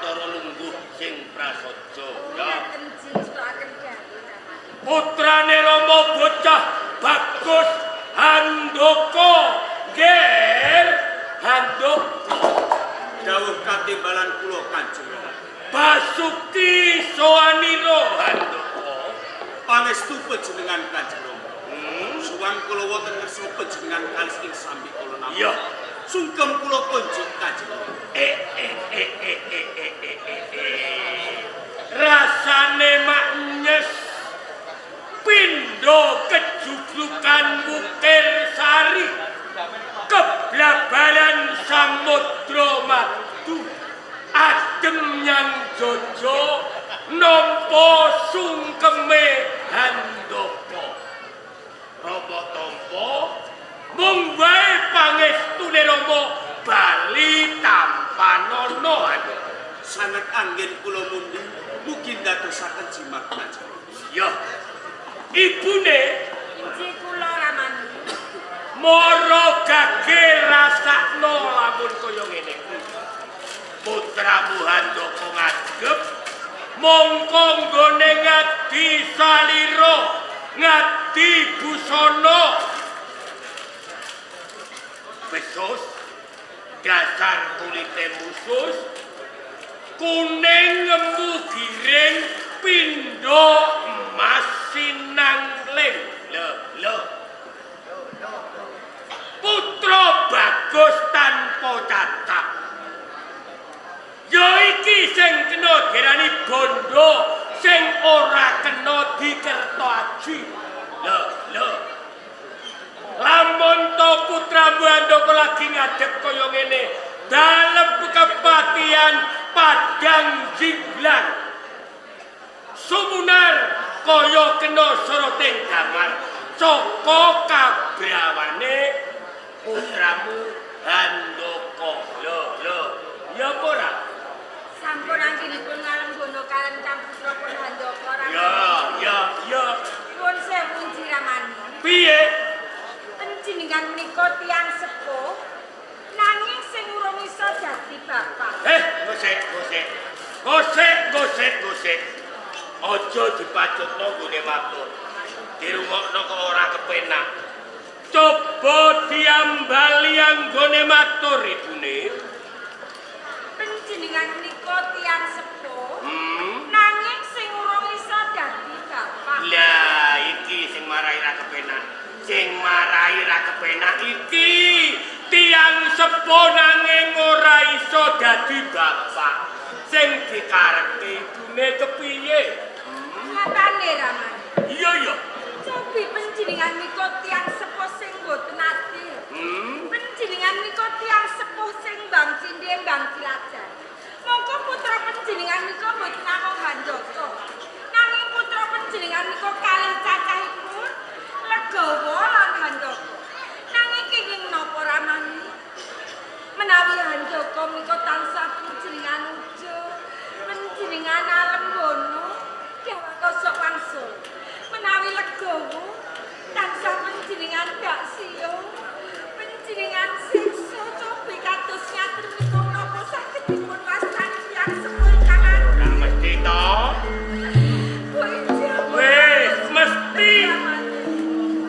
Bathara Lungguh sing prasaja ya. Putrane Rama bocah Bagus Handoko ger Handoko dawuh katimbalan kula Kanjeng Basuki Soaniro Handoko pangestu panjenengan Kanjeng Rama. Suwan kula wonten ngersa panjenengan kalis ing sambi kula nampi. Iya. Sungkem kula kunjuk Kanjeng Rama. Rasane mak nyes pindo kejublukan Bukir Sari keblabaran Samudra Madu adem yang jojo nampa sungkeme Handoko Rama tampa mung wae pangestune Rama bali tampanono sanget anggen kula mundi mugi ndadosaken jimat Kanjeng. Iya. Ibune inji kula Ramani. Mara gage rasakno lamun kaya ngene. Putramu Handoko ngadhep mongko nggone ngadi salira, ngadi busana. Besos dasar kulite musus kuning ngemu giring pindho emas sinangling lho putra bagus tanpa cacat ya iki sing kena diarani bondo sing ora kena dikerto aji lho lamun to putramu Handoko lagi ngadep kaya ngene dalem kepatihan Padang Jinglang sumunar kaya kena soroting damar saka kabrawane putramu Handoko lho ya apa ora Sampun anggenipun ngalenggono kalian Putra pun Handoko ya pun sewu Ramani piye panjenengan menika tiyang sepuh nanging sing urung iso dadi bapak gosek aja dipacutno nggone matur dirungokno kok ora kepenak coba diambali anggone matur ibune panjenengan menika tiyang sepuh nanging sing urung iso dadi bapak lah iki sing marai ra kepenak iki tiyang sepuh nanging ora iso dadi bapak sing dikarepke ibune kepiye ngatane Ramani iya cobi panjenengan menika tiyang sepuh sing boten adil panjenengan menika tiyang sepuh sing Mbang Cindhe Mbang Cilacap mongko putra panjenengan menika boten namung Handoko nanging putra panjenengan menika kalih cacahipun Legawa lan Handoko nanging kenging napa Ramani menawi Handoko menika tansah panjenengan ujo panjenengan alem bono dewa kosok wangsul menawi Legawa tansah panjenengan dak siyo panjenengan siksa cobi kados ngaten menika menapa saged dipun wastani tiyang sepuh kangen ora mesti to wis mesti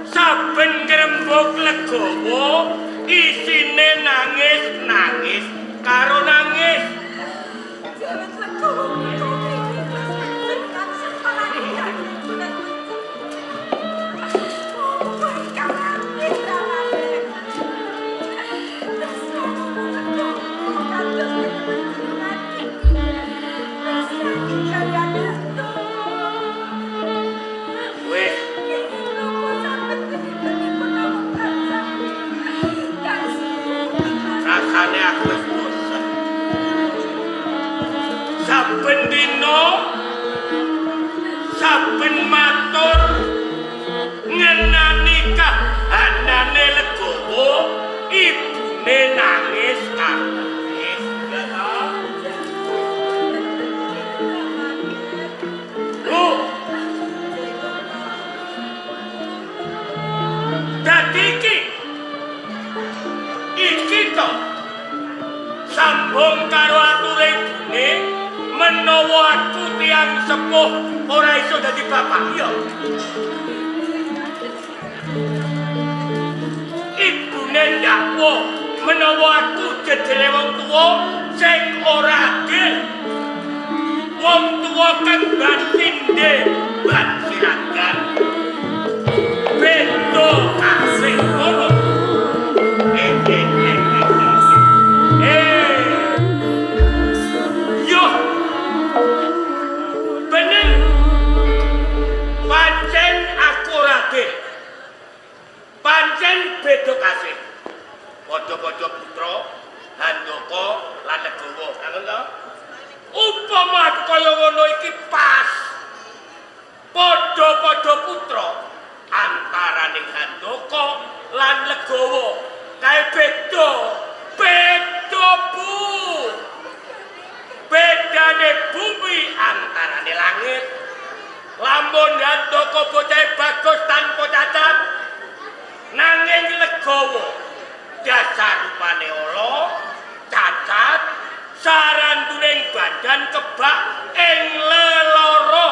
saben grembug Legawa isine nangis karo nangis jalan Legawa menika panjenengan sepalane rasane aku wis bosen saben dina saben matur ngenani kahanane Legawa ibune nangis nangis dadi iki to sambung karo ature ibune tiang sepuh ora iso dadi bapak ya. Ibune ndakwa menawa aku jejere wong tuwa sing ora adil. Wong tuwa kang batinde bat siragan. Bento kasih ngono. Yo. Bener. Pancen aku radhe. Pancen beda kasih. Padha-padha putra, Handaka lan Legawa. Ngono to? Upama kaya ngono iki pas. Padha-padha putra antaraning Handaka lan Legawa. Kae beda. Beda Bu. Bedane bumi antarane langit. Lamun Handaka bocah bagus tanpa cacat. Nanging Legawa dasar rupane ala, cacat, sarantuning badan kebak ing leloro.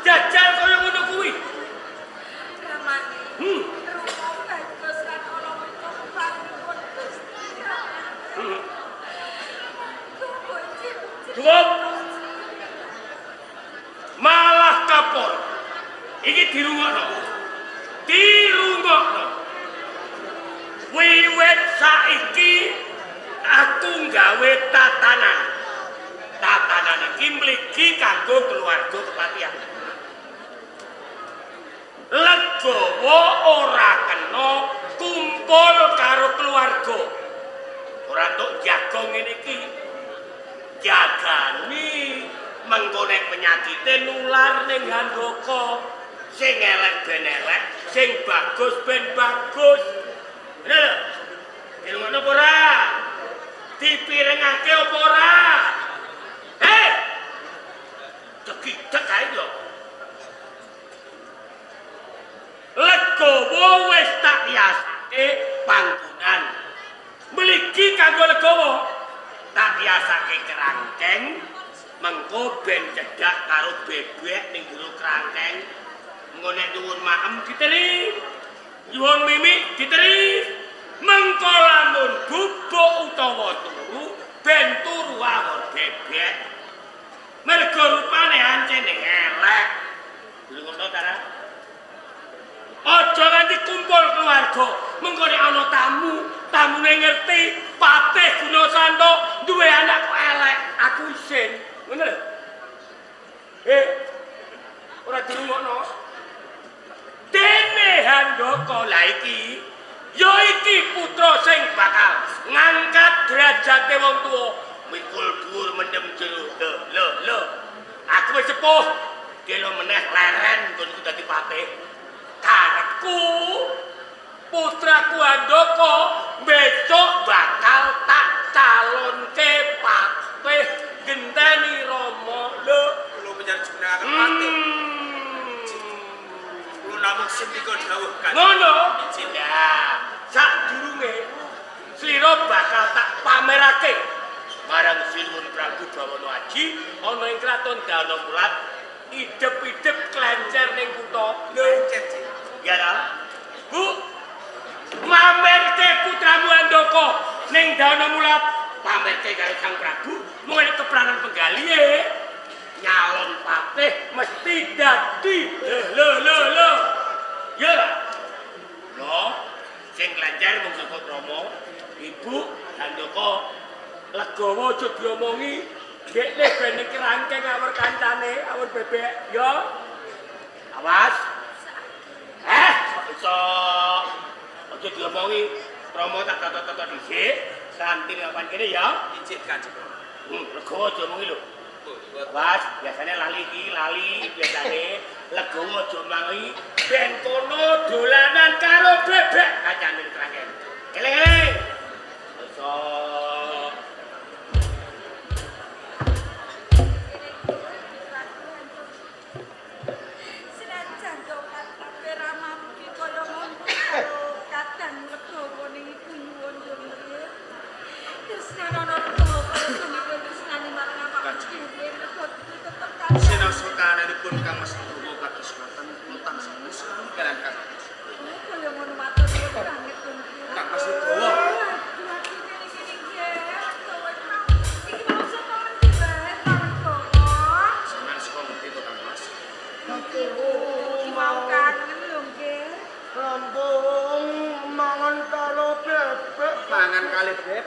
Jajal kaya ngono kuwi. Ramane. Rupa bagus lan ana mriku keparipun Gusti. Cukup. Malah kapor. Iki dirungokno. Dirungokno. Wiwit saiki aku gawe tatanan. Tatanan iki mligi kanggo keluarga kepatihan. Legawa ora kena kumpul karo keluarga. Ora entuk jago ngene iki. Jagani mengko nek penyakite nular ning Handaka. Sing elek ben elek, sing bagus ben bagus. Lho. Ngono apa ora? Dipirengake apa ora? Cekidek ae lho. Legawa wis tak yasake panggonan. Mligi kanggo Legawa. Tak yasake kerangkeng, mengko ben cedhak karo bebek ning jero kerangkeng. Ngene nyuwun maem diteri. Nyuwun mimik diteri. Mengko lamun bubuk utawa turu ben turu awon bebek. Mergo rupane ancene elek. Ngono ta? Aja nganti kumpul keluarga. Mengko nek ana tamu, tamune ngerti Patih Gunasanto duwe anak kok elek, aku isin. Ngono lho. Ora dirungokno. Dene Handaka la iki ya iki putra sing bakal ngangkat derajate wong tuwa mikul dhuwur mendem jero. Lho. Aku wis sepuh, delo meneh leren nggonku dadi patih. Karepku putraku Handaka besok bakal tak calonke patih genteni Rama. Lho, Kula panjenengan patih. Namun sendika dawuh kan. Ngono. Ya, sadurunge slira bakal tak pamerake marang Sinuwun Prabu Bawana Aji ana ing kraton Daonamulat idep-idep klencer ning kutha. Lho, ya ta? Bu, mamerke putramu Handaka ning Daonamulat, pamerke karo Sang Prabu mung kepranan penggalihe. Nyalon patih mesti dadi. Lho. Ya. Lho, sing lancar mung saka Rama, Ibu Handaka Legawa aja diomongi. Dekne ben kerangkeng awur kancane, awur bebek, ya. Awas. Iso aja diomongi. Rama tak tata-tata dhisik, kanthi apan kene ya. Ijit Kanjeng. Legawa aja omongi lho. Awas, biasane lali biasane Legawa aja omongi. Ben kono dolanan karo bebek kancane kerangkeng. Eling-eling. Iso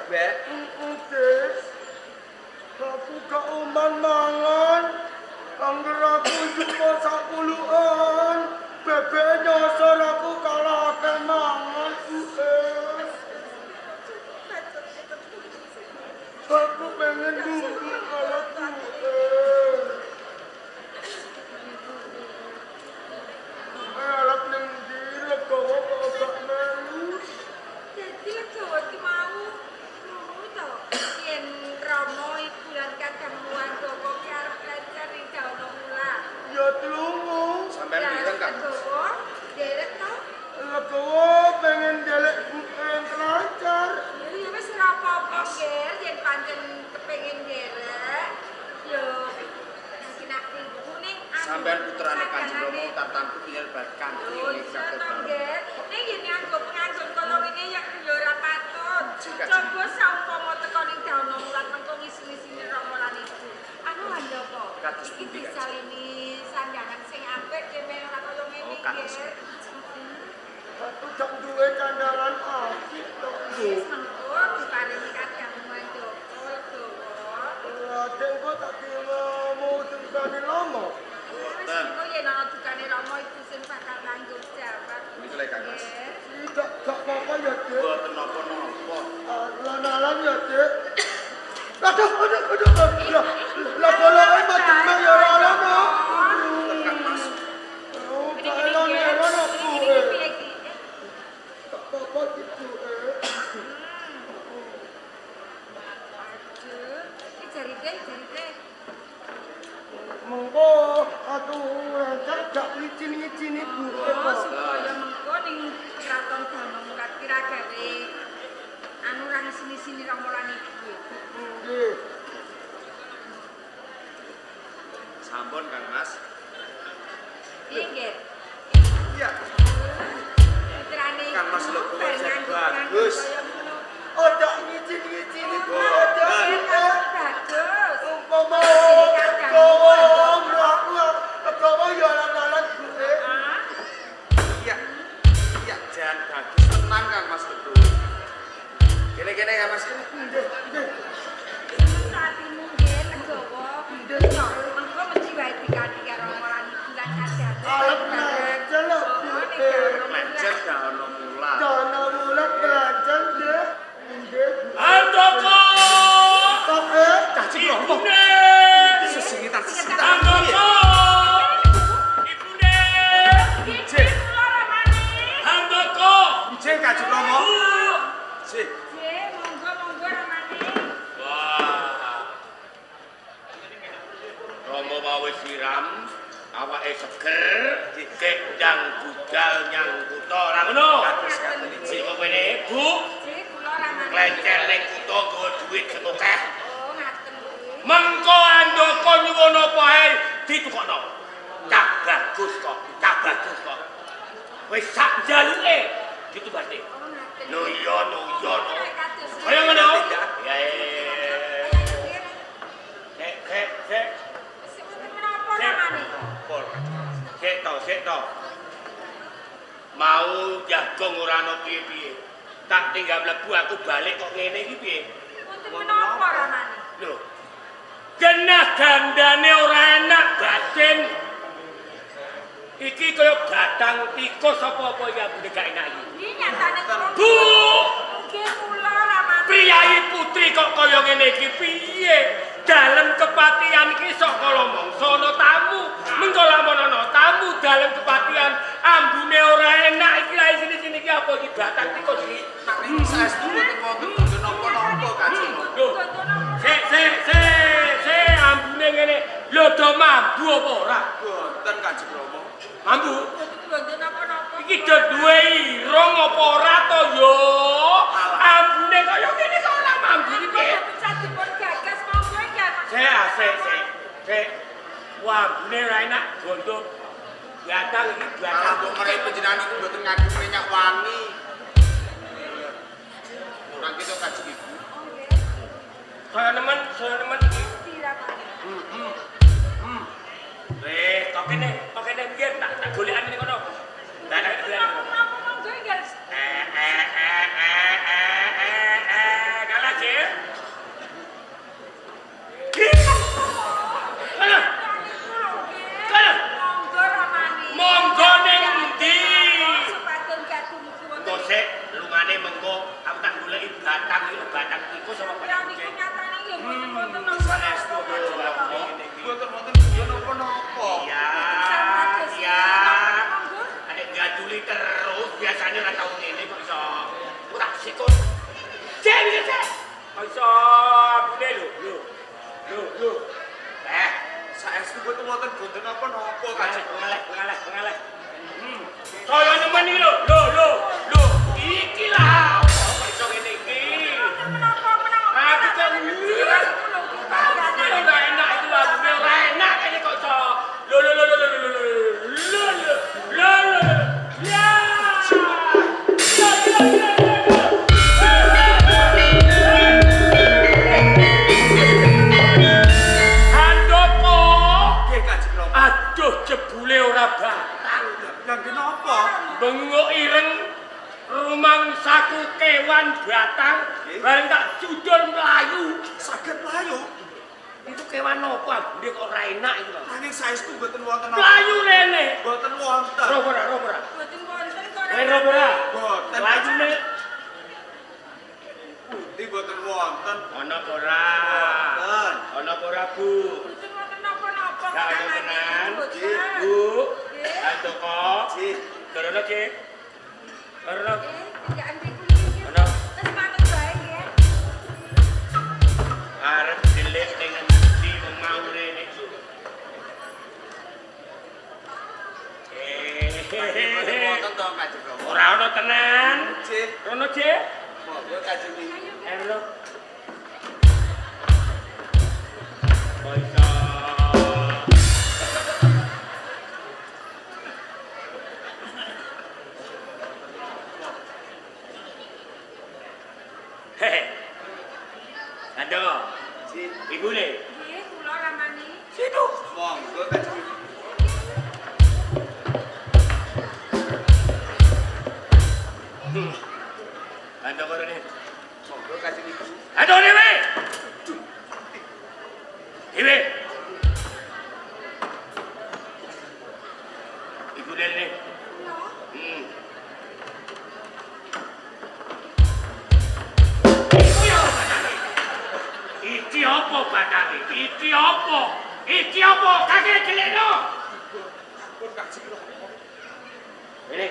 bebek. Des. Aku gak uman mangan. Angger aku jumpa sakuluan. Bebek nyosor aku kalah akeh mangan. Aku pengen duduk kalau alat ning ndi legowo kok gak melu. Jadi legowo ki mau krungu to. Yen Rama bulan kadang muan toko ki arep belajar ning Dauna Mula. Ya tlungu. Sampeyan pinten, Kang? Legowo derek to. Legowo pengen delek yang kelancar. Ya wis ora apa-apa, Ger, yen pancen kepengin derek. Yo mungkin aku kuning Sampeyan putrane Kanjeng Rama tartamtu pinyer bab kanthi Oh, ing iso saged to, banget. Nggih. Ning yen nganggo penganggon kaya ngene ya ora patut. Jika- Coba saumpama teko ning Dauna Mulan mengko ngisi-ngisine Rama lan Ibu. Anu Handoko. Kados Iki pundi, Kak? disalini sandangan sing apik dene ora kaya ngene Oh, kados. nggih. Aku gak duwe candalan apik tok. Wis mengko diparingi kadang Handoko Legowo. Raden kok tak kira mau tentane lama. Wis mengko yen ana dukane Rama Ibu sing bakal tanggung jawab. Niku lek Kang Mas. Nggih. Gak apa-apa ya, Dek. Mboten napa-napa. Lan-lan ya, Dek. Aduh. Lah golongan macam ya ora ono. Mboten Kang Mas. Oh, Ini gak gini, elon Nggih. elon aku. Ini piye iki? Tak apa-apa gitu. Aduh, iki jari deh. Monggo atuh rancak gak licin-licin ibu. Oh, supaya mengko ning kraton Dauna Mulat kira gawe anu ra sini-sini Rama lan Ibu. Nggih. Sampun Kang Mas. Piye, Nggih? Iya. Putrane Kang Mas lho, Ibu wajah pengen bagus. kaya ngono. Odak ngicin-ngicin ibu. Piye Odak. bagus. Umpama legowo ya lan-lan gue. Ah, Iya. Iya, jan bagus tenan Kang Mas lho. Kene-kene Kang Mas. saatimu nggih legowo. Dosa, mengko mesti wae dikati karo Rama lan Ibu lan kadang. Arep belajar lho, Piye. Lanjut Dauna Mula. Dana mulat belajar deh. Nggih. Handoko! Pak, Ibune! Sesingitan Handoko! Ibune! Cek. Handoko! Cek Kanjeng Rama. Bu! Cek. Nggih, monggo Ramane. Wah. Romo mau wis siram, awake seger, dikendang budal nyang kutha ra ngono. Sing kene, Bu, Nggih, kula Ramane. klencer ning kutha nggawa duit sing akeh. Oh, ngaten nggih. Mengko Handoko nyuwun apa ae ditukokno. Cah bagus kok. Wis sak jaluke ditubate. Oh, ngaten. No iya. Kados. Kaya ngono. Ya. Sek. Sing wonten menapa Ramane? Pol. Sik to. Mau jagung ora ana piye-piye. Tak tinggal mlebu aku balik kok ngene iki piye? Wonten menapa Ramane? Lho. Genah gandane ora enak batin. Iki kaya batang tikus apa-apa ya bune gak enak iki. Iki nyatane kula. Bu! Nggih kula Ramane. Priyayi putri kok kaya ngene iki piye? Dalem kepatihan iki sok kala mangsa ana tamu. Mengko lamun ana tamu dalem kepatihan ambune ora enak iki lha sini-sini iki apa iki batang tikus iki? Nak niki saestu mboten wonten napa-napa Kanjeng Rama. Lho. Sik ambune ngene. Lho do mambu apa ora? Mboten Kanjeng Rama. Mambu. Wonten napa-napa. Iki do duwe irung apa ora to yo? Ambune kaya ngene kok ora mambu iki piye? Bisa dipun gagas monggo nggih. Sik. Wah, ambune ora enak gondok. Batang iki Kalau batang. kok mereka penjenengan iku mboten ngagem minyak wangi. Ora kita Kanjeng Ibu. Oh nggih. Saya nemen iki. Ramane. Kok kene biyen tak golekan ning kono. Lah nek Napa monggo nggih. Kalah sik. mboten boten napa-napa Kanjeng. Pengalih. Saya nemeni lho. Iki lah. Apa iso ngene iki? Menapa? Aku kan Ora enak itu lagu ora enak ini kok iso. Handoko. Nggih Kanjeng Rama. Aduh jebule ora batang. Lah kenapa? Bengok ireng rumangsaku kewan batang bareng tak judul melayu. Saged mlayu. Itu kewan apa? Dia kok ora enak itu lho. Nanging saestu mboten wonten apa. Melayu rene. Mboten wonten. Robora. Boten wonten kok. Robora. Mboten. Melayune Pundi mboten wonten. ana apa ora? Mboten. Ana apa ora, Bu? Boten wonten napa-napa. Gak ada tenan. Boten. Bu. Antoko. Nggih. Karena ki. Karena Ya ande kuwi. ana Wis manut bae ya. arep dilek dengan di mau rene itu. Mboten wonten to Kanjeng Rama. Ora ana tenan. Nggih. Rono, Cik. Monggo Kanjeng iki. Erlo. Baiklah. Hehe. Aduh, ibu le. Nggih, kula ramani. Situ. Monggo Kanjeng iki. Aduh karo ni. Monggo Kanjeng iki. Aduh dewe. Dewe. Ibu le ni. Iki apa batange? Iki apa? Kakek keleno. Pun Kanjeng Rama. Ini.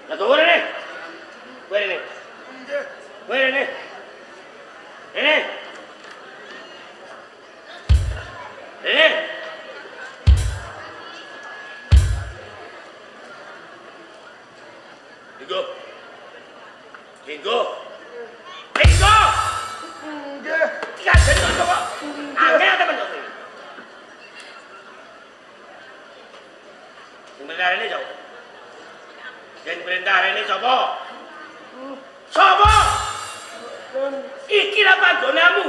Lah tunggu ini. Ini. Ini. Ini. Ini. Tigo. Nggih. Tiga jenggot coba. Angge ada bentuk ini. Sebentar ini coba. Dan perintah ini coba. Coba. Iki lah panggonamu.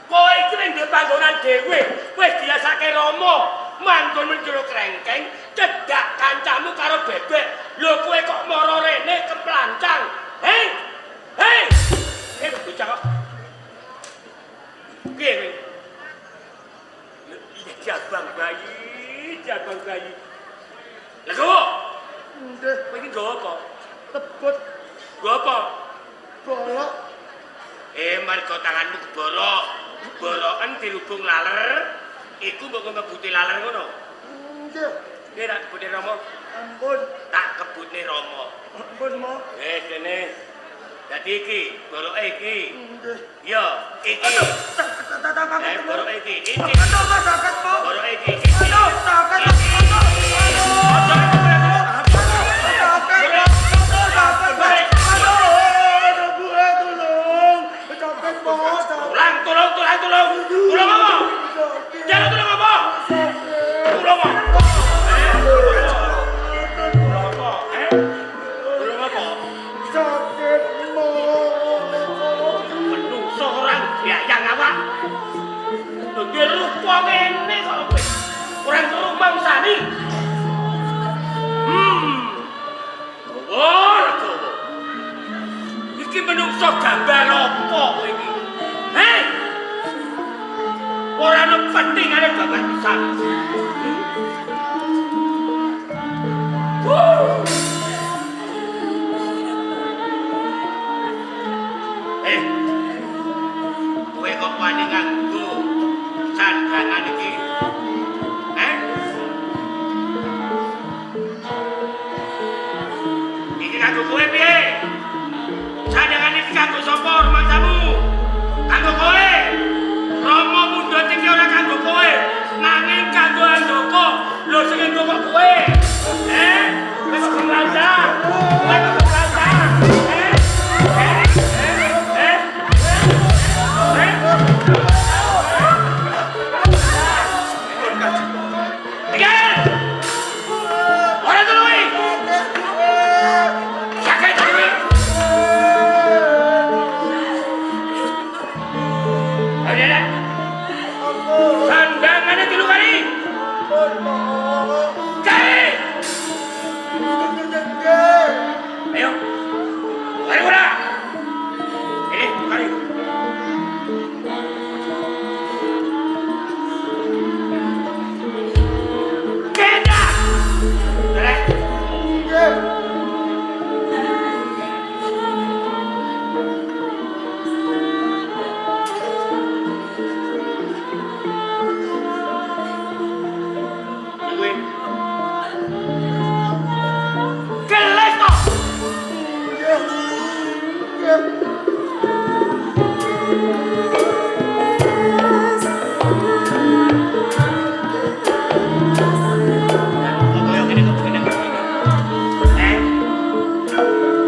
Kowe iki ning ndek panggonan dhewe. Wis diasake Rama. Manggon menjero krengkeng, cedak kancamu karo bebek. Lho kowe kok mara rene keplancang. Hei! Bocah kok. Piye kowe? Jabang bayi. Lah kok? Nggih. Kowe iki nggawa apa? Tebet Nggawa apa? bolok. Marga tanganmu keborok. Boroken dirubung laler. Iku mbok ngebuti laler ngono. Nggih. Nggih tak kebuti Rama. Ampun. Tak kebutne Rama. Ampun, Mo. Kene. Dadi iki, boroke iki. Nggih. Yo, iki. Tak Boroke iki. Iki. Aduh, sakit, Mo. Boroke iki. Aduh, sakit. Tolong apa? Jangan tolong apa? Tolong apa? Tolong apa? Sakit, Mo. Menungso orang biayang awak. Di rupa ngene kok kowe. Kurang rumang sani. Gowo. Iki menungso gambar apa kowe iki? Heh? Ora ono pentingane bapak pisan. Kowe kok wani nganggo sandangan iki? Iki kanggo kowe piye? Sandangan iki kanggo sapa rumangsamu? Kanggo kowe. Rama mundhut iki ora kanggo kowe, nanging kanggo pun mau. Cari! Ayo. Mari bola. Ini, mari. Keda! Boleh? Tungguin. Keles toh!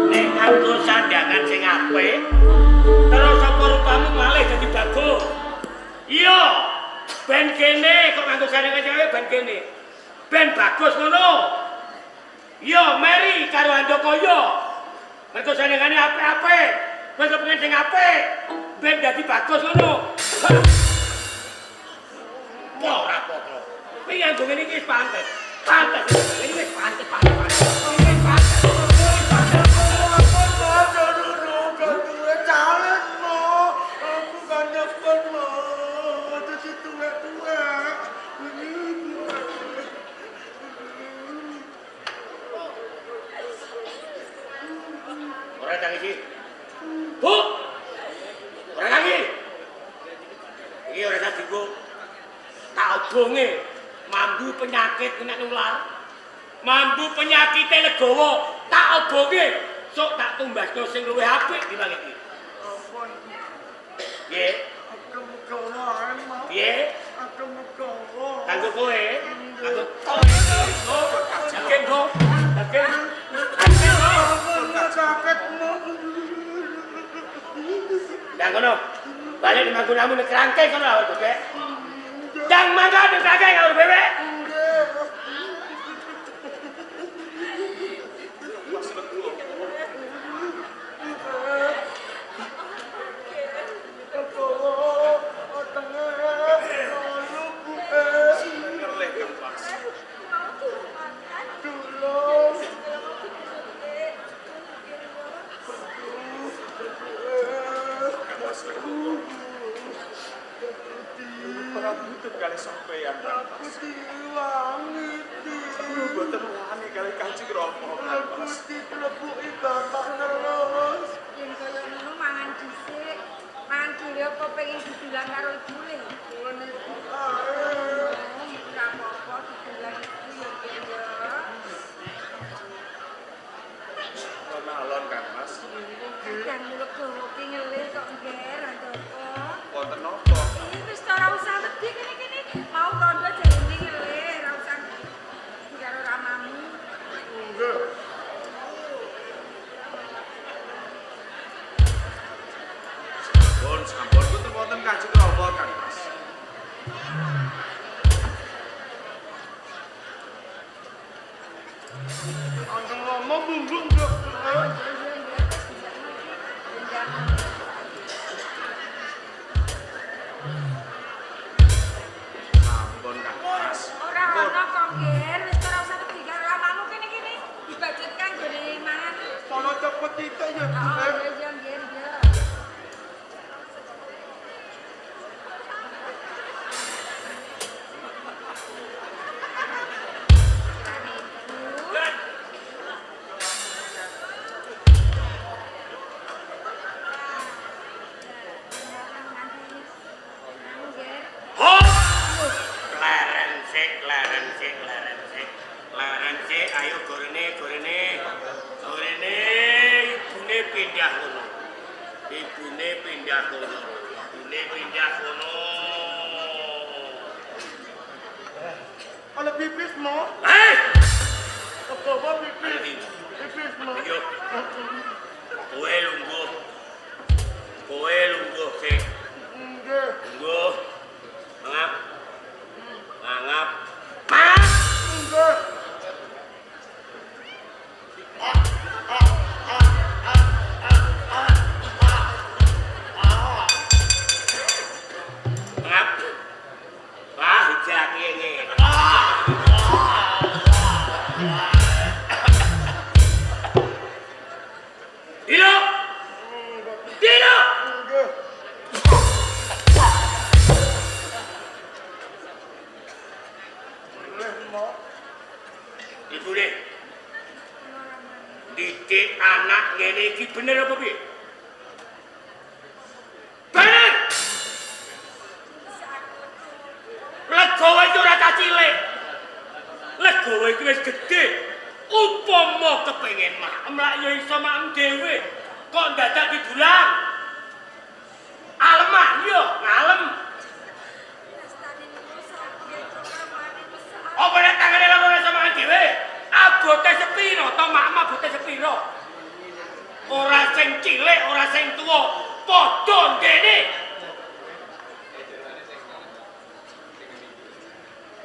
Nek nganggo sandangan sing apik, terus apa rupamu malih dadi bagus. Iya, ben kene kok nganggo sandangan sing apik ben kene. Ben bagus ngono. Iya, meri karo Andakaya. Mergo sandangane apik-apik. Kowe kepengin sing apik, ben dadi bagus ngono. Ora apa-apa. Kowe nganggo ngene iki wis pantes. Pantes. Ini wis pantes. Ora tangisi. Bu. Ora lagi. Iki ora tak dienggo. Tak obonge mambu penyakit kena nular. Mambu penyakit legawa tak obonge. Sok tak tumbasno sing luwih apik timbang iki. Piye? Piye? Kanggo kowe? Kanggo kowe. Sakit, Bu. Sakit. Nang kono. Balik di mangkunamu nek rangke kono awak bebek. Dang mangga nek rangke karo bebek. Sampeyan Mas. Mboten wani kali Kanjeng Rama Mas. Dilebuki bapak terus. Yen kaya ngono mangan dhisik. Mangan dhewe apa pengen didulang karo ibune? Ngene iki ae. Ora apa-apa didulang ibu ya Ken ya. Alon kan Mas. Kadang mulut dawa ki ngelir kok ngger Andoko. Wonten napa? Wis ora usah wedi kene-kene. Mau rondo jarine ngelir, ora usah karo ramamu. Nggih. Sampun boten wonten Kanjeng Rama kan Mas. Kanjeng Rama bumbu nggih. Sampun kan Mas. Ora ana kok ngger, wis ora usah wedi karo ramamu kene-kene. Dibajutkan gone mangan. Sono cepet titik ya. Oh, ya ngger ya. Ayo gorene ibune pindah kono. Ibune pindah kono. Ana pipis mo? Apa pipis? Pipis mo? Yo. Kowe lungguh sik. Nggih. Lungguh. Mangap. Mangap. Nggih. Mangap. Wah, hijaki ngene. ngene iki bener apa piye? Bener. Legowo iki ora tak cilik. Legowo iki wis gedhe. Upama kepengin maem lak ya iso maem dhewe. Kok dadak didulang? Alemak yo, ngalem. Apa nek tangane lamun sama dhewe? Abote sepiro to maem abote sepiro? Ora sing cilik, ora sing tuwa, padha ndene.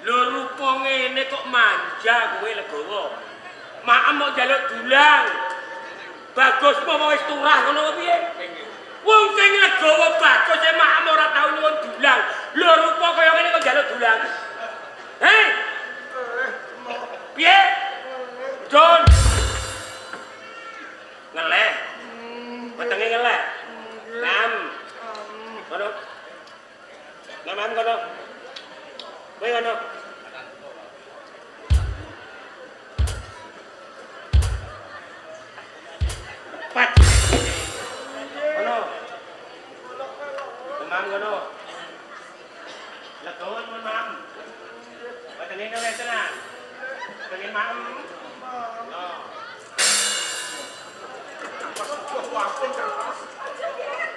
Lho rupa ngene kok manja kowe Legowo. Maem kok njaluk dulang. Bagus apa wis turah ngono piye? Wong sing Legowo bagus e maem ora tau nyuwun dulang. Lho rupa kaya ngene kok njaluk dulang. Hei! Piye? Don. Ngeleh. Wetenge ngeleh. Ngam. Kono. Ngam kono. Kowe kono. Pat. Kono. Ngam kono. Legowo mam. Wetenge ngeleh tenan. Pengen mam. Oh. Ampun Kapas.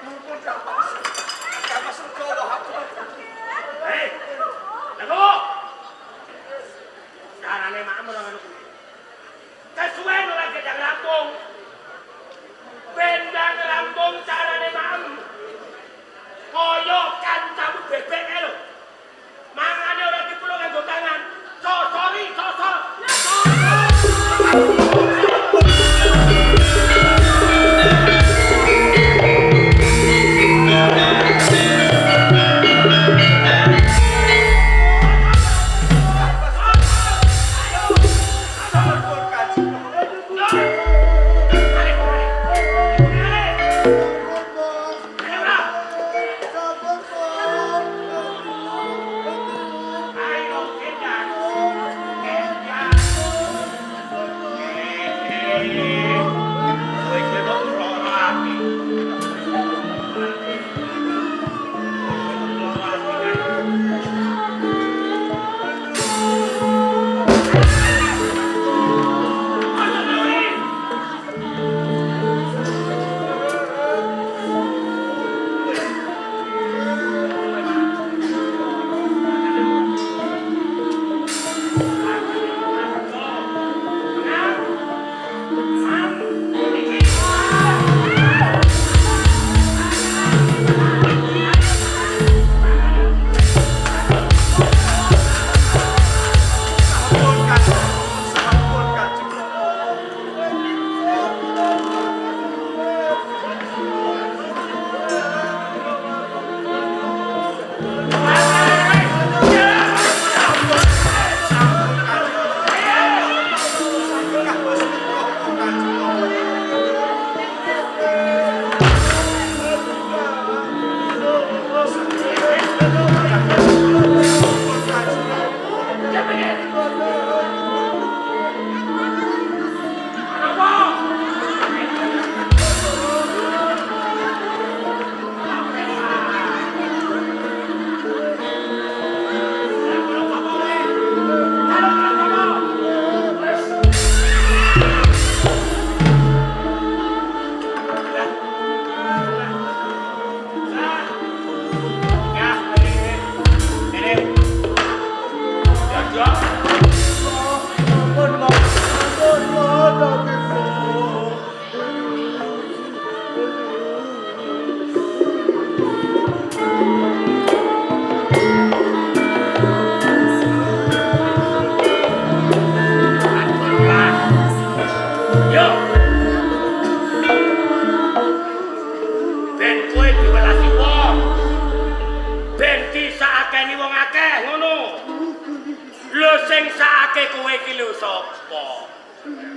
Ampun Kapas. Kapas Legowo ampun. Hei. Legowo. Carane maem ora ngono kuwi. Kesuwen ora gedang rampung. Bendang rampung carane maem. Kaya kancamu bebek lho. Mangane ora dipulung nganggo tangan. Sosori, sosor.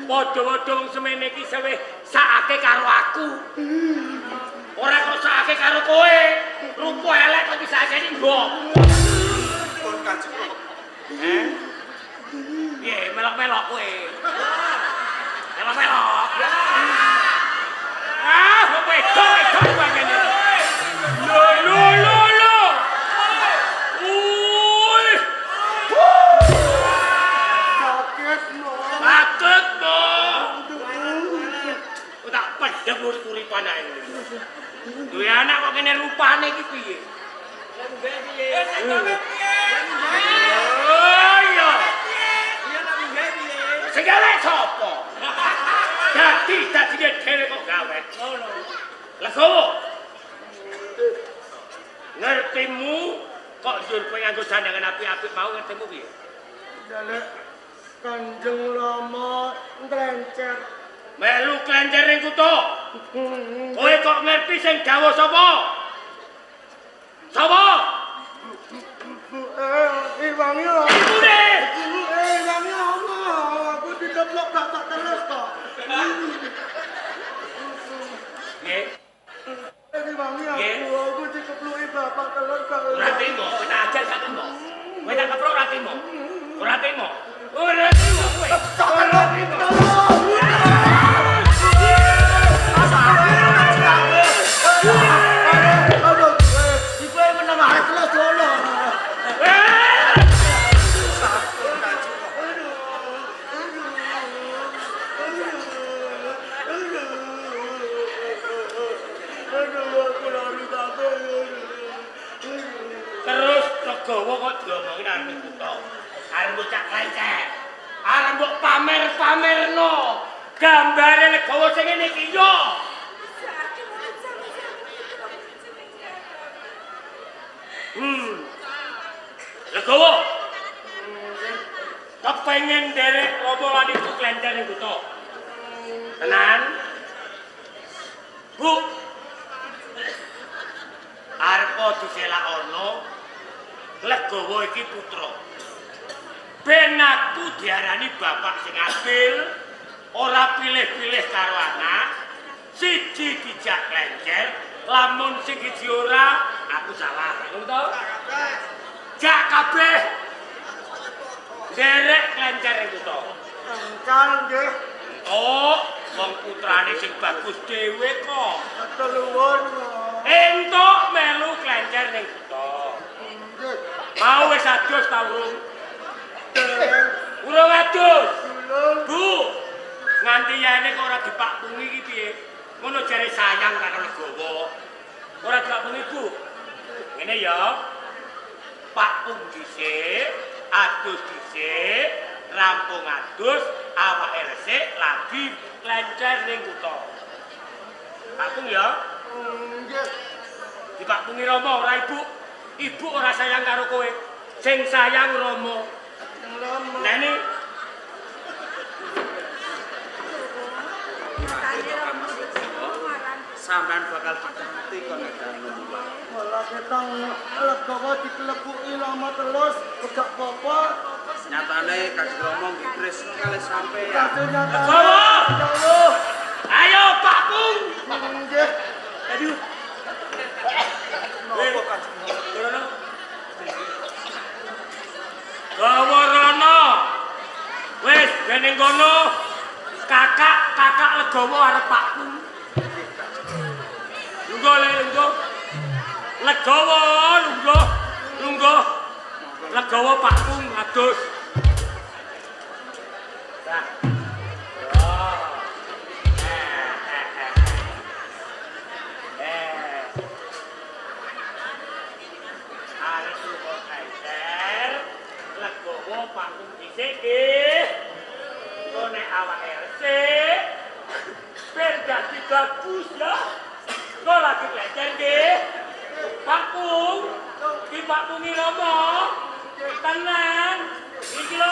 Padha-padha wong semene iki sewe sakake karo aku. Ora kok sakake karo kowe. Rupa elek kok disakeni mbok. Pun Kanjeng. Piye melok-melok kowe? Melok-melok. wedok panjene. Lho. Woi. Sakit no. Sakit mo. Tak pedhek urip-uripan ae. Duwe anak kok kene rupane iki piye? Oh iya. Segala sapa? Dadi dhewe kok gawe. Ngono. Lah kowe. Ngertimu kok njur kowe nganggo dandangan apik-apik mau ngertimu piye? Jalek Kanjeng Rama nglencer. Melu klencer ning kutho. Kowe kok ngerti sing dawuh sapa? Sapa? Iwangi lho. Ibune. Iwangi ono. Aku dikeplok tak terus kok. Nggih. Iwangi aku dikepluki bapak telur kok. Ora timo, kowe tak ajar sak timo. Kowe tak keprok ora timo. Ora timo. Ora timo kowe. Ora timo. Aduh, iku menang arek terus dulu. Terus Regawa kok diomongin arep kutho. Arep bocah klencek. Arep mbok pamer-pamerno. Gambare Regawa sing ngene iki yo. Regawa. Kepengen derek rombongan itu klencek ning kutho. Tenan? Bu. Arep diselak ana Legawa iki putra. Ben aku diarani bapak sing adil, ora pilih-pilih karo anak, siji dijak klencer, lamun sing siji ora, aku salah. Ngono to? Jak kabeh. Derek klencer iku to. Engkang nggih. Oh, wong putrane sing bagus dhewe kok. Teluwur. Entuk melu klencer ning kutho. Mau wis adus ta urung? Urung adus. Bu, nganti yene kok ora dipakpungi iki piye? Ngono jare sayang karo Legawa. Ora dipakpungi, Bu. Ngene ya. Pakpung dhisik, adus dhisik, rampung adus, awake resik lagi klencer ning kutho. Pakpung ya. Nggih. Dipakpungi Rama ora Ibu. Ibu ora sayang karo kowe. Sing sayang Rama. Nah ini Sampean bakal diganti kon edan nomor. Malah ketang Legawa dikelebuki lama terus gak apa-apa. Nyatane Kanjeng Rama nggih tresno kalih sampean. Katanya Legawa. Ayo Pak Pung. Nggih. Aduh. Napa Kanjeng Rono. Gawa Rono. Wis ben ngono. Kakak Legawa arep Pak Pung. Lungguh lungguh. Legawa lungguh. Legawa Pak Pung adus. Nah. Panggung dhisik nggih. Engko nek awake resik ben dadi bagus ya. Engko lagi belajar nggih. Panggung dipakpungi Rama. Tenang. Iki lho.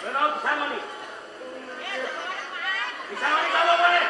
Benar sama nih. Bisa nih kamu boleh.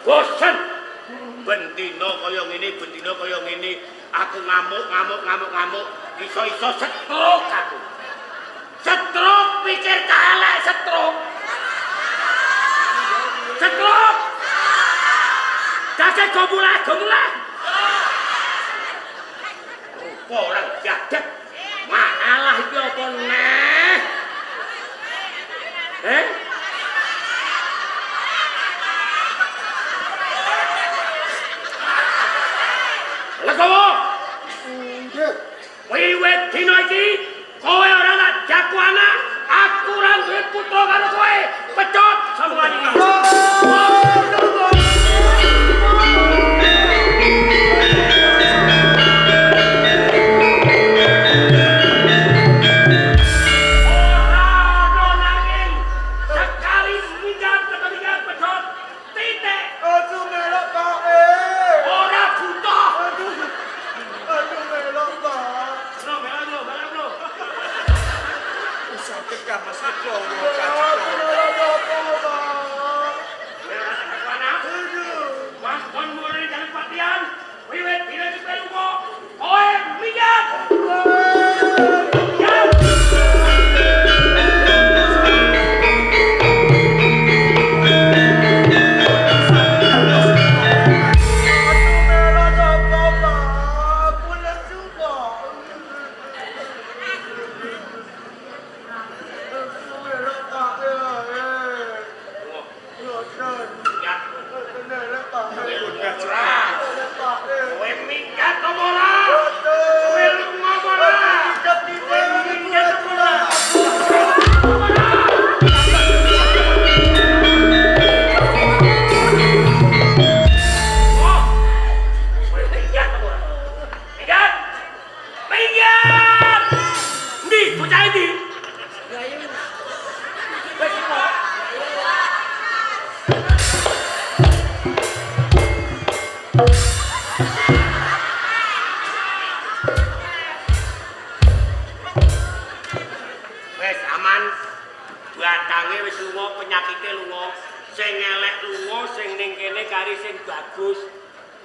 Bosan. Bendino kaya ngene, aku ngamuk, iso-iso stroke aku. Stroke pikir kalek stroke. Stroke. Dase gomulah. Apa orang jadak? Masalah iki apa neh? Legowo. Wiwit dina iki kowe ora tak jago anak, aku ora duwe putra karo kowe. Pecut sambungan iki.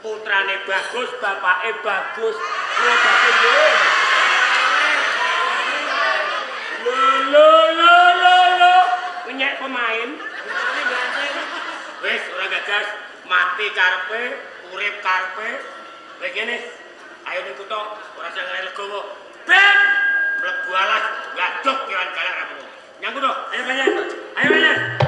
Putrane bagus, bapake bagus. Lo. Punya pemain. Wes ora gagas, mati karepe, urip karepe. Begini, ayo ning kutho, ora sing legowo. Ben, mlebu alas, gadok kewan galak ramu. Nyangku to, ayo banyak.